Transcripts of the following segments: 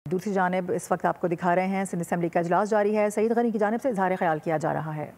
दूसरी जानिब इस वक्त आपको दिखा रहे हैं सिंध असेंबली का इजलास जारी है। सईद गनी की जानिब से इजहार ख्याल किया जा रहा है।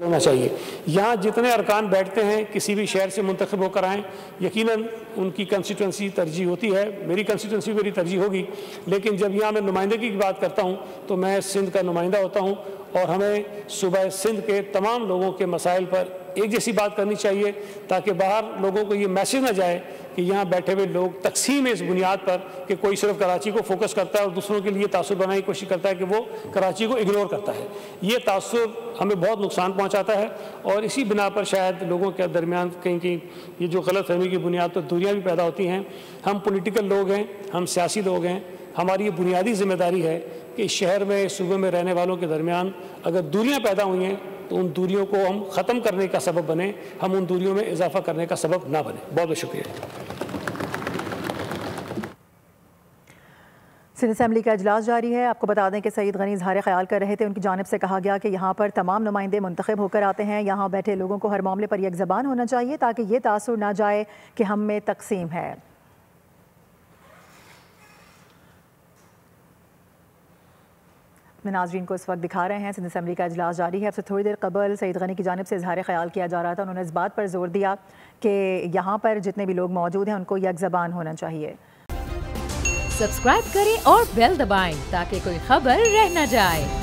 होना चाहिए। यहाँ जितने अरकान बैठते हैं किसी भी शहर से मुंतखब होकर आएँ, यकीनन उनकी कंस्टिट्यूंसी तरजीह होती है। मेरी कंस्टिट्यूंसी मेरी तरजीह होगी, लेकिन जब यहाँ मैं नुमाइंदगी की बात करता हूँ तो मैं सिंध का नुमाइंदा होता हूँ और हमें सुबह सिंध के तमाम लोगों के मसाइल पर एक जैसी बात करनी चाहिए, ताकि बाहर लोगों को ये मैसेज ना जाए कि यहाँ बैठे हुए लोग तकसीम है इस बुनियाद पर कि कोई सिर्फ कराची को फोकस करता है और दूसरों के लिए तासुर बनाने की कोशिश करता है कि वो कराची को इग्नोर करता है। ये तासुर हमें बहुत नुकसान पहुँचाता है और इसी बिना पर शायद लोगों के दरमियान कहीं कहीं ये जो गलत फहमी की बुनियाद पर दूरियाँ भी पैदा होती हैं। हम पॉलिटिकल लोग हैं, हम सियासी लोग हैं, हमारी ये बुनियादी जिम्मेदारी है कि इस शहर में, सूबे में रहने वालों के दरमियान अगर दूरियाँ पैदा हुई हैं तो उन दूरियों को हम ख़त्म करने का सबब बने, हम उन दूरियों में इजाफा करने का सबब ना बने। बहुत बहुत शुक्रिया। सिंध असेंबली का इजलास जारी है। आपको बता दें कि सईद गनी इजहार ख्याल कर रहे थे। उनकी जानिब से कहा गया कि यहाँ पर तमाम नुमाइंदे मुंतखब होकर आते हैं। यहाँ बैठे लोगों को हर मामले पर एक ज़बान होना चाहिए ताकि ये तासुर ना जाए कि हम में तकसीम है। नाज़रीन को इस वक्त दिखा रहे हैं सिंध असेंबली का इजलास जारी है। अब से थोड़ी देर कबल सईद गनी की जानिब से इजहार ख्याल किया जा रहा था। उन्होंने इस बात पर जोर दिया कि यहाँ पर जितने भी लोग मौजूद हैं उनको एक ज़बान होना चाहिए। सब्सक्राइब करें और बेल दबाएं ताकि कोई खबर रह न जाए।